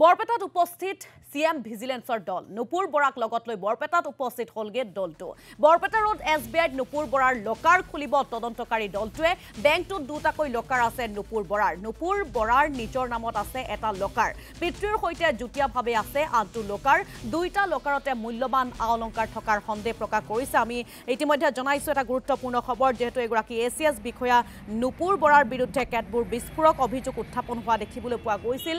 বৰপেটাত উপস্থিত সিএম ভিজিলেন্সৰ দল নুপুৰ বৰাক লগত লৈ বৰপেটাত উপস্থিত হলগে দলটো বৰপেটা ৰোড এছবিআইত নুপুৰ বৰাৰ লকাৰ খুলিব তদন্তকাৰী দলটোৱে বেংকটোত দুটাকৈ লকাৰ আছে নুপুৰ বৰাৰ নিজৰ নামত আছে এটা লকাৰ পিতৃৰ সৈতে জুটিয়াভাৱে আছে আনটো লকাৰ দুইটা লকাৰতে মূল্যবান অলংকাৰ থকাৰ সন্দেহ প্ৰকাশ কৰিছে আমি ইতিমধ্যে জনাইছো এটা গুৰুত্বপূৰ্ণ খবৰ যেহেতু এগৰাকী এছিএছ বিষয়া নুপুৰ বৰাৰ বিৰুদ্ধে কেতবোৰ বিস্ফোৰক অভিযোগ উত্থাপন হোৱা দেখিবলৈ পোৱা গৈছিল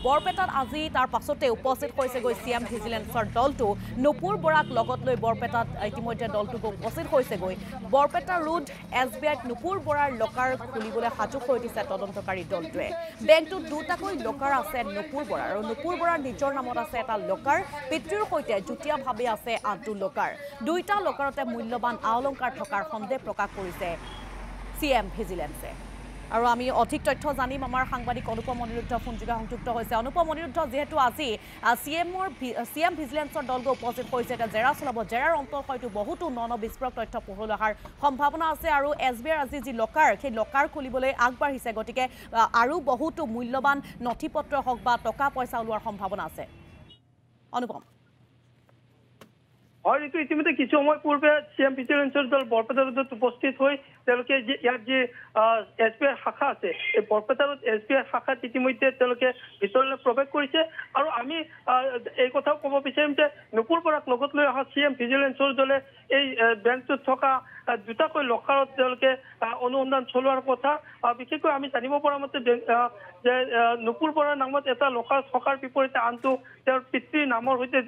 বৰপেটাত আজি তাৰ পাছতে উপস্থিত হৈছে গৈ সিএম ভিজিলেন্সৰ দলটো নুপুৰ বৰাক লগত লৈ বৰপেটাত ইতিমধ্যে দলটো উপস্থিত হৈছে গৈ বৰপেটা ৰোড এছবিআইত নুপুৰ বৰাৰ লকাৰ খুলিবলৈ সাজু হৈ উঠিছে তদন্তকাৰী দলটোৱে বেংকটোত দুটাকৈ লকাৰ আছে নুপুৰ বৰাৰ আৰু নুপুৰ বৰাৰ নিজৰ নামত আছে এটা লকাৰ পিতৃৰ সৈতে জুটিয়াভাৱে আছে আনটো লকাৰ দুইটা লকাৰতে মূল্যবান অলংকাৰ থকাৰ সন্দেহ প্ৰকাশ কৰিছে সিএম ভিজিলেন্সে আৰু আমি অধিক তথ্য জানিম আমাৰ সাংবাদিক অনুপম অনিৰুদ্ধ ফোনযোগে সংযুক্ত হৈছে অনুপম অনিৰুদ্ধ যেহেতু আজি সিএম ভিজিলেন্সৰ দলটো উপস্থিত হৈছে এটা জেৰা চলাব জেৰাৰ অন্তত হয়তো বহুতো বিস্ফোৰক তথ্য পোহৰলৈ অহাৰ সম্ভাৱনা আছে আৰু এছবিআইৰ আজি যি লকাৰ সেই লকাৰ খুলিবলৈ আগবাঢ়িছে গতিকে আৰু বহুতো মূল্যবান নথিপত্ৰ হওক বা টকা পইচা ওলোৱাৰ সম্ভাৱনা আছে অনুপম হয় এইটো ইতিমধ্যে কিছু সময় পূৰ্বে সিএম ভিজিলেন্সৰ দল বৰপেটা ৰোডত উপস্থিত হৈ তেওঁলোকে ইয়াত যে এছবিআই শাখা আছে এই বৰপেটা ৰোড এছবিআই শাখাত ইতিমধ্যে তেওঁলোকে ভিতৰলৈ প্ৰৱেশ কৰিছে আৰু আমি এই কথাও ক'ব বিচাৰিম যে নুপুৰ বৰাক লগত লৈ অহা সিএম ভিজিলেন্সৰ দলে এই বেংকটোত থকা দুটাকৈ লকাৰত তেওঁলোকে অনুসন্ধান চলোৱাৰ কথা বিশেষকৈ আমি জানিব পৰা মতে যে নুপুৰ বৰাৰ নামত এটা লকাৰ থকাৰ বিপৰীতে আনটো তেওঁৰ পিতৃৰ নামৰ সৈতে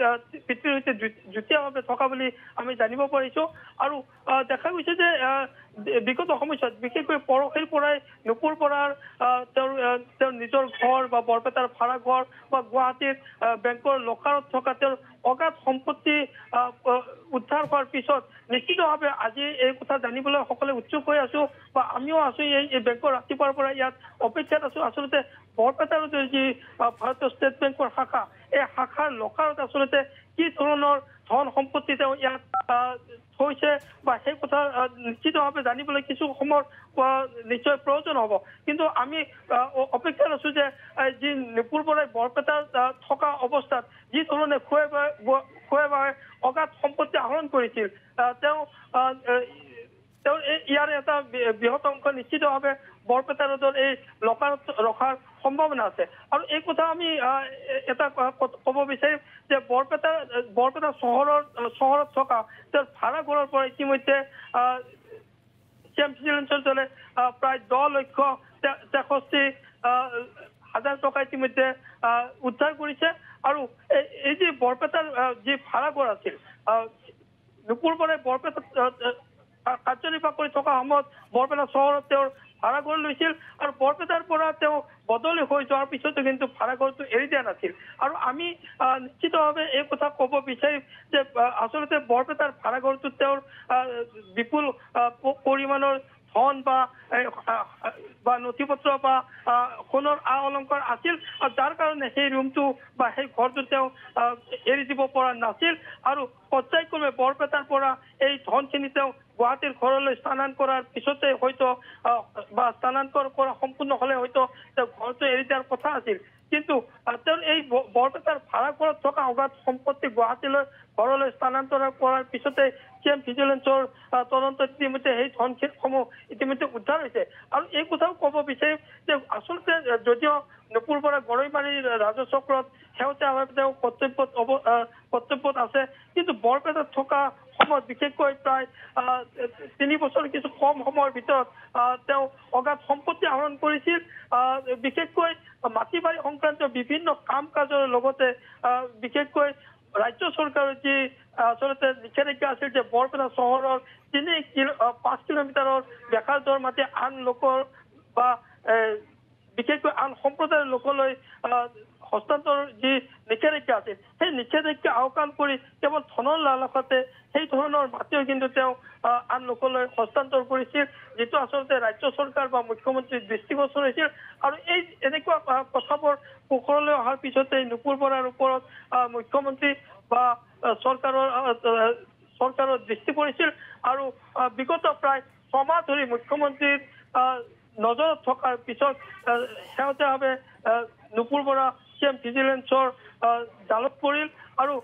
পিতৃৰ সৈতে যুটীয়াভাৱে থকা বুলি আমি জানিব পাৰিছো আৰু দেখা গৈছে যে বিগত সময়ছোৱাত বিশেষকৈ পৰহিৰ পৰাই নুপুৰ বৰাৰ তেওঁৰ নিজৰ ঘৰ বা বৰপেটাৰ ভাড়া ঘৰ বা গুৱাহাটীৰ বেংকৰ লকাৰত থকা তেওঁৰ অগাধ সম্পত্তি উদ্ধাৰ হোৱাৰ পিছত নিশ্চিতভাৱে আজি এই কথা জানিবলৈ সকলোৱে উৎসুক হৈ আছো বা আমিও আছো এই বেংকৰ ৰাতিপুৱাৰ পৰা ইয়াত অপেক্ষাত আছো আচলতে বৰপেটাৰ যি ভাৰতীয় ষ্টেট বেংকৰ শাখা এই শাখাৰ লকাৰত আচলতে কি ধৰণৰ ধন সম্পত্তি তেওঁ ইয়াত থৈছে বা সেই কথা নিশ্চিতভাৱে জানিবলৈ কিছু সময়ৰ নিশ্চয় প্ৰয়োজন হ'ব কিন্তু আমি অপেক্ষাত আছো যে যি নুপুৰ বৰাই বৰপেটাত থকা অৱস্থাত যি ধৰণে খুৱাই অগাধ সম্পত্তি আহৰণ কৰিছিল তেওঁ ইয়াৰ এটা বৃহৎ অংশ নিশ্চিতভাৱে বৰপেটা ৰোডৰ এই লকাৰত ৰখাৰ সম্ভাৱনা আছে আৰু এই কথা আমি এটা ক'ব বিচাৰিম যে বৰপেটা চহৰত থকা তেওঁৰ ভাড়া ঘৰৰ পৰা ইতিমধ্যে সিএম ভিজিলেন্সৰ দলে প্ৰায় 10,63,000 টকা ইতিমধ্যে উদ্ধাৰ কৰিছে আৰু এই যে বৰপেটাৰ যি ভাড়া ঘৰ আছিল নুপুৰ বৰাই বৰপেটাত কাৰ্যনিৰ্বাহ কৰি থকা সময়ত বৰপেটা চহৰত তেওঁৰ ভাড়া ঘৰ লৈছিল আৰু বৰপেটাৰ পৰা তেওঁ বদলি হৈ যোৱাৰ পিছতো কিন্তু ভাড়া ঘৰটো এৰি দিয়া নাছিল আৰু আমি নিশ্চিতভাৱে এই কথা ক'ব বিচাৰিম যে আচলতে বৰপেটাৰ ভাড়া ঘৰটোত তেওঁৰ বিপুল পৰিমাণৰ ধন বা নথিপত্ৰ বা সোণৰ অলংকাৰ আছিল আৰু যাৰ কাৰণে সেই ৰুমটো বা সেই ঘৰটো তেওঁ এৰি দিব পৰা নাছিল আৰু পৰ্যায়ক্ৰমে বৰপেটাৰ পৰা এই ধনখিনি তেওঁ গুৱাহাটীৰ ঘৰলৈ স্থানান্তৰ কৰাৰ পিছতে হয়তো বা স্থানান্তৰ কৰা সম্পূৰ্ণ হলে হয়তো তেওঁ ঘৰটো এৰি দিয়াৰ কথা আছিল কিন্তু তেওঁৰ এই বৰপেটাৰ ভাড়া ঘৰত থকা অগাধ সম্পত্তি গুৱাহাটীলৈ ঘৰলৈ স্থানান্তৰ কৰাৰ পিছতে সিএম ভিজিলেন্সৰ তদন্তত ইতিমধ্যে সেই ধনসমূহ ইতিমধ্যে উদ্ধাৰ হৈছে আৰু এই কথাও ক'ব বিচাৰিম যে আচলতে যদিও নুপুৰ বৰা গৰৈমাৰীৰ ৰাজচক্ৰত শেহতীয়াভাৱে তেওঁ কৰ্তব্যত আছে কিন্তু বৰপেটাত থকা সময়ত বিশেষকৈ প্ৰায় 3 বছৰ কিছু কম সময়ৰ ভিতৰত তেওঁ অগাধ সম্পত্তি আহৰণ কৰিছিল বিশেষকৈ মাটি বাৰী সংক্ৰান্ত বিভিন্ন কাম কাজৰ লগতে বিশেষকৈ ৰাজ্য চৰকাৰৰ যি আচলতে নিষেধাজ্ঞা আছিল যে বৰপেটা চহৰৰ 5 কিলোমিটাৰৰ বেখাৰদৰ মাটি আন লোকৰ বা বিশেষকৈ আন সম্প্ৰদায়ৰ লোকলৈ হস্তান্তৰ যি নিষেধাজ্ঞা আছিল সেই নিষেধাজ্ঞা আওকাণ কৰি কেৱল ধনৰ লালসতে সেই ধৰণৰ মাটিও কিন্তু তেওঁ আন লোকলৈ হস্তান্তৰ কৰিছিল যিটো আচলতে ৰাজ্য চৰকাৰ বা মুখ্যমন্ত্ৰীৰ দৃষ্টিগোচৰ হৈছিল আৰু এই এনেকুৱা কথাবোৰ পোহৰলৈ অহাৰ পিছতে নুপুৰ বৰাৰ ওপৰত মুখ্যমন্ত্ৰী বা চৰকাৰৰ দৃষ্টি পৰিছিল আৰু বিগত প্ৰায় 6 মাহ ধৰি মুখ্যমন্ত্ৰীৰ নজৰত থকাৰ পিছত শেহতীয়াভাৱে নুপুৰ বৰা চিএম ভিজিলেন্সৰ জালত পৰিল আৰু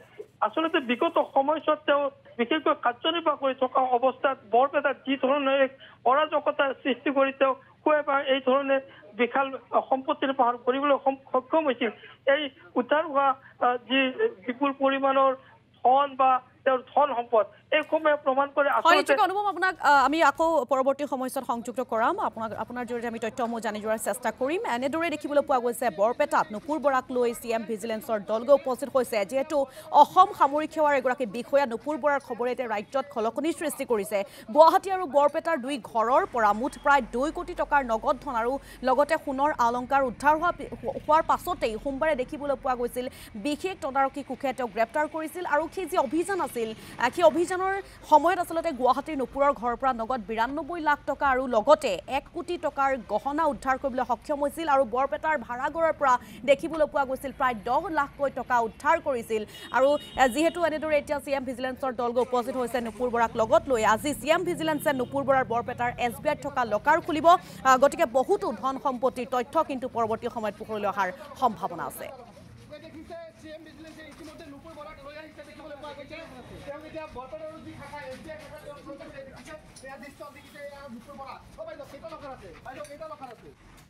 আচলতে বিগত সময়ছোৱাত তেওঁ বিশেষকৈ কাৰ্যনিৰ্বাহ কৰি থকা অৱস্থাত বৰপেটাত যি ধৰণে এক অৰাজকতাৰ সৃষ্টি কৰি তেওঁ এই ধৰণে বিশাল সম্পত্তিৰ পাহাৰ কৰিবলৈ সক্ষম হৈছিল। এই উদ্ধাৰ হোৱা যি বিপুল পৰিমাণৰ ধন বা তেওঁৰ ধন সম্পদ এই সময়ে প্ৰমাণ কৰে। অনুভৱ আপোনাক আমি আকৌ পৰৱৰ্তী সময়ছোৱাত সংযুক্ত কৰাম, আপোনাৰ জৰিয়তে আমি তথ্যসমূহ জানি যোৱাৰ চেষ্টা কৰিম। এনেদৰে দেখিবলৈ পোৱা গৈছে বৰপেটাত নুপুৰ বৰাক লৈ চিএম ভিজিলেন্সৰ দলগৈ উপস্থিত হৈছে। যিহেতু অসম সামৰিক সেৱাৰ এগৰাকী বিষয়া নুপুৰ বৰাৰ খবৰে এতিয়া ৰাজ্যত খলকনিৰ সৃষ্টি কৰিছে। গুৱাহাটী আৰু বৰপেটাৰ দুই ঘৰৰ পৰা মুঠ প্ৰায় 2 কোটি টকাৰ নগদ ধন আৰু লগতে সোণৰ অলংকাৰ উদ্ধাৰ হোৱাৰ পাছতেই সোমবাৰে দেখিবলৈ পোৱা গৈছিল বিশেষ তদাৰকী কোষে তেওঁক গ্ৰেপ্তাৰ কৰিছিল। আৰক্ষী যি অভিযান আছিল সেই অভিযানৰ সময়ত আচলতে গুৱাহাটীৰ নুপুৰৰ ঘৰৰ পৰা নগদ 92 লাখ টকা আৰু লগতে 1 কোটি টকাৰ গহনা উদ্ধাৰ কৰিবলৈ সক্ষম হৈছিল আৰু বৰপেটাৰ ভাড়াঘৰৰ পৰা দেখিবলৈ পোৱা গৈছিল প্ৰায় 10 লাখকৈ টকা উদ্ধাৰ কৰিছিল। আৰু যিহেতু এনেদৰে এতিয়া চিএম ভিজিলেন্সৰ দলগৈ উপস্থিত হৈছে নুপুৰ বৰাক লগত লৈ, আজি চিএম ভিজিলেন্সে নুপুৰ বৰাৰ বৰপেটাৰ SBIত থকা লকাৰ খুলিব। গতিকে বহুতো ধন সম্পত্তিৰ তথ্য কিন্তু পৰৱৰ্তী সময়ত পোহৰলৈ অহাৰ সম্ভাৱনা আছে। বৰপেটাৰ